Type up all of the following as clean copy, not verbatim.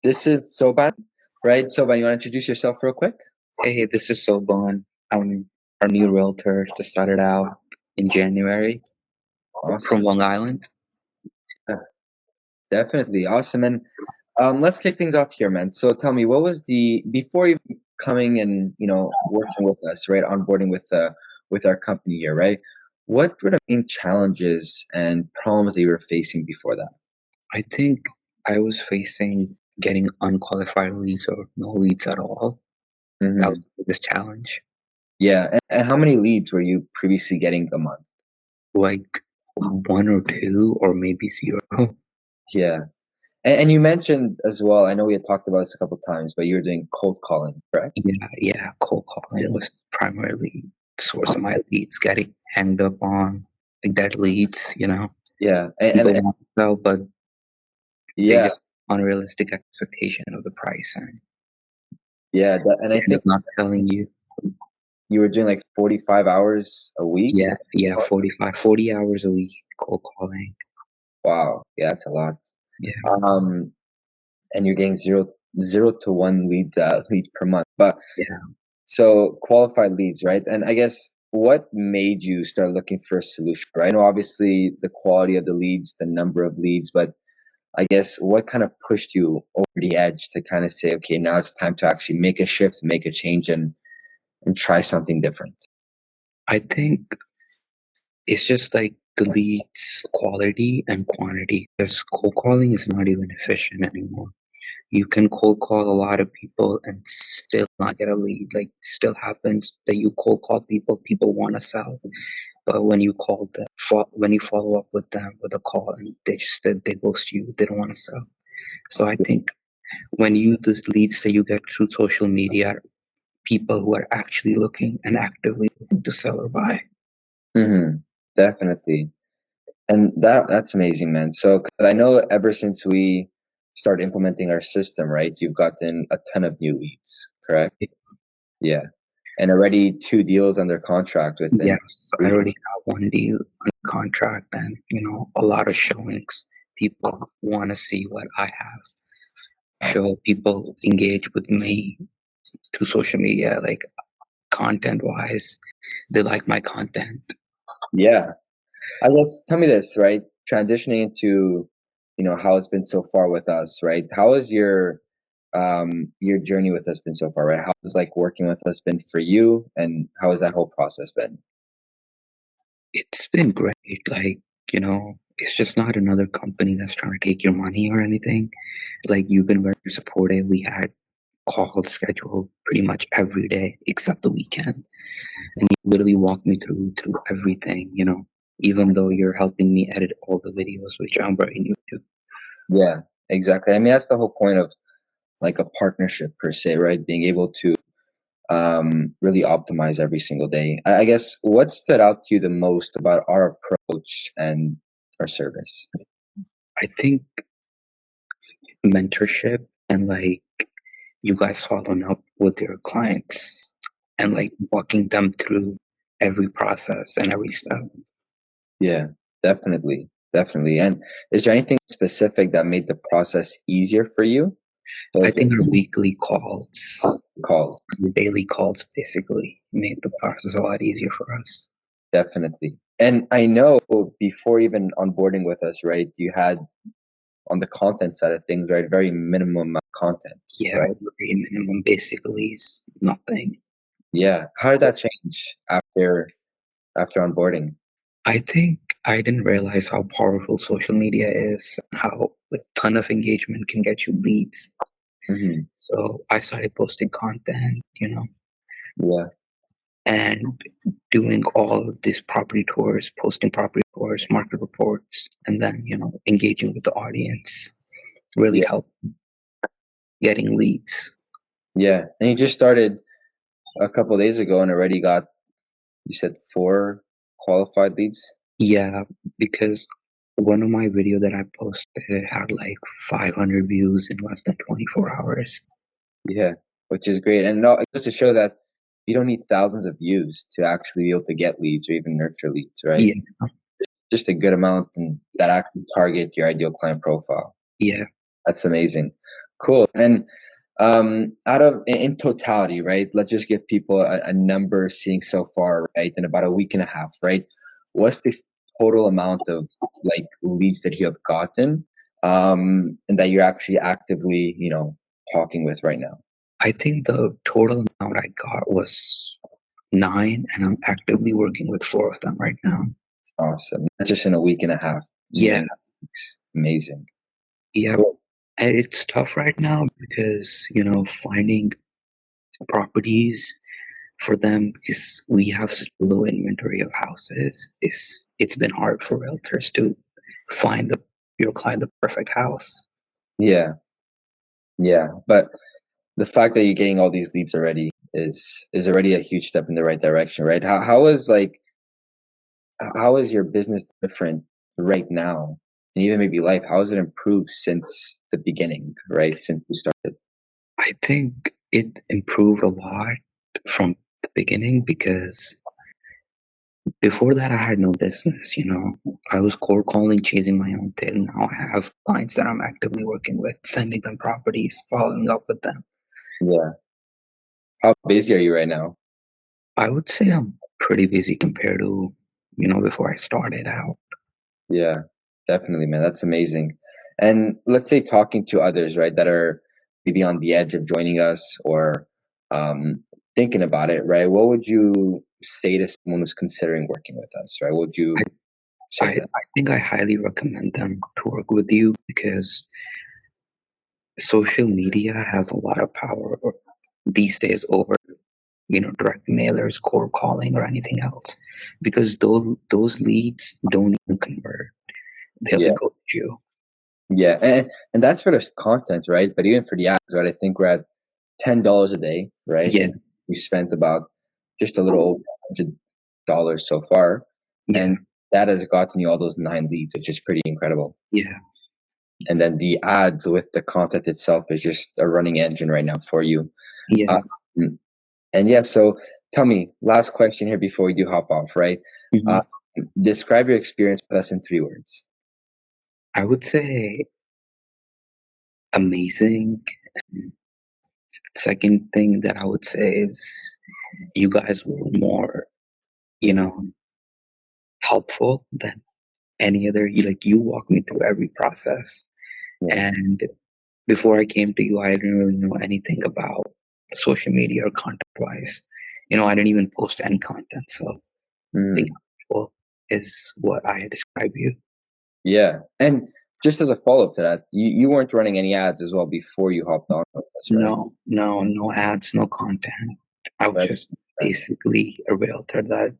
This is Soban, right? Soban, you want to introduce yourself real quick? Hey, this is Soban. I'm our new realtor. Just started out in January from Awesome. Long Island. Yeah, definitely. Awesome. And let's kick things off here, man. So tell me, what was before you coming and, working with us, right? Onboarding with our company here, right? What were the main challenges and problems that you were facing before that? I think I was facing getting unqualified leads or no leads at all. That was Hmm. the biggest challenge. Yeah. And how many leads were you previously getting a month? Like one or two or maybe zero. Yeah. And you mentioned as well, I know we had talked about this a couple times, but you were doing cold calling, correct? Yeah. Cold calling was primarily the source of my leads. Getting hanged up on like dead leads. Yeah, People want to sell, but they yeah, just unrealistic expectation of the price and yeah, and they I end think up not selling you. you were doing like 45 hours a week. Yeah, 40 hours a week cold calling. Wow, yeah, that's a lot. Yeah, Um, and you're getting zero to one lead per month. But yeah. so qualified leads, right? And I guess what made you start looking for a solution, right? I know obviously the quality of the leads, the number of leads, but I guess what kind of pushed you over the edge to kind of say, okay, now it's time to actually make a shift, make a change, and try something different. I think it's just like the leads quality and quantity because cold calling is not even efficient anymore. You can cold call a lot of people and still not get a lead. Like still happens that you cold call people want to sell, but when you call them, when you follow up with them with a call and they ghost you, they don't want to sell. So I think when you those leads that you get through social media people who are actually looking and actively looking to sell or buy. Hmm. Definitely. And that's amazing, man. So 'cause I know ever since we started implementing our system, right, you've gotten a ton of new leads, correct? Yeah. And already two deals under contract within Yes, I 3 months. already have one deal on contract and a lot of showings. People want to see what I have. Awesome. Show people engage with me through social media, like content wise. They like my content. Yeah. I guess tell me this, right? Transitioning into, how it's been so far with us, right? How has your journey with us been so far, right? How has like working with us been for you and how has that whole process been? It's been great. It's just not another company that's trying to take your money or anything. Like you've been very supportive. We had calls scheduled pretty much every day except the weekend. And you literally walk me through everything, even though you're helping me edit all the videos, which I'm very new to. Yeah, exactly. I mean, that's the whole point of like a partnership per se, right? Being able to really optimize every single day. I guess what stood out to you the most about our approach and our service? I think mentorship and like you guys following up with your clients and like walking them through every process and every step. Yeah, definitely, definitely. And is there anything specific that made the process easier for you? I Both think our weekly calls, calls, our daily calls basically made the process a lot easier for us. definitely. And I know before even onboarding with us, right, you had on the content side of things, right, very minimum amount of content, Yeah, right? very minimum basically is nothing. Yeah. How did that change after onboarding? I think I didn't realize how powerful social media is, how like ton of engagement can get you leads. Hmm. So I started posting content, Yeah. and doing all of these property tours, posting property tours, market reports, and then, engaging with the audience really Yeah. helped getting leads. Yeah. And you just started a couple of days ago and already got, you said, four qualified leads. Yeah, because one of my video that I posted had like 500 views in less than 24 hours. Yeah, which is great. And no, it goes to show that you don't need thousands of views to actually be able to get leads or even nurture leads, right? Yeah, Just a good amount and that actually target your ideal client profile. yeah. That's amazing. Cool. And out of in totality, right? Let's just give people a number seeing so far, right? In about a week and a half, right? What's the total amount of like leads that you have gotten, and that you're actually actively, talking with right now? I think the total amount I got was 9, and I'm actively working with 4 of them right now. Awesome. Not just in a week and a half, Yeah, 9 weeks. Amazing. yeah. Cool. And it's tough right now because, finding properties for them because we have such a low inventory of houses. It's been hard for realtors to find your client the perfect house. Yeah, yeah. But the fact that you're getting all these leads already is already a huge step in the right direction, right? How is your business different right now? And even maybe life, how has it improved since the beginning, right? Since you started? I think it improved a lot from the beginning because before that I had no business, I was cold calling, chasing my own tail. Now I have clients that I'm actively working with, sending them properties, following up with them. Yeah. How busy are you right now? I would say I'm pretty busy compared to, before I started out. Yeah, definitely, man. That's amazing. And let's say talking to others, right, that are maybe on the edge of joining us or thinking about it, right? What would you say to someone who's considering working with us, right? What would I, you say to them? I think I highly recommend them to work with you because social media has a lot of power these days over, direct mailers, cold calling, or anything else. Because those leads don't even convert; they'll Yeah. go to you. Yeah, and that's for the content, right? But even for the ads, right? I think we're at $10 a day, right? Yeah, And we spent about just a little over $100 so far, yeah, and that has gotten you all those 9 leads, which is pretty incredible. yeah, And then the ads with the content itself is just a running engine right now for you. yeah. Um, and yeah, so tell me, last question here before we do hop off, right? Uh, hmm Describe your experience with us in 3 words. I would say amazing. Second thing that I would say is you guys were more, you know, helpful than any other. You walked me through every process. Yeah. And before I came to you, I didn't really know anything about social media or content wise. I didn't even post any content. So being Mm. helpful is what I describe you. Yeah. And just as a follow-up to that, you weren't running any ads as well before you hopped on with us, right? No, no, no ads, no content. I was Right. just basically a realtor that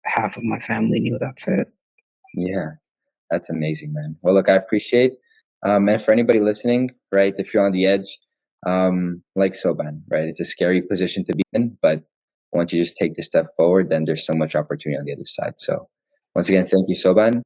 half of my family knew. That's it. Yeah, that's amazing, man. Well, look, I appreciate, and for anybody listening, right, if you're on the edge, like Soban, right, it's a scary position to be in, but once you just take the step forward, then there's so much opportunity on the other side. So once again, thank you, Soban.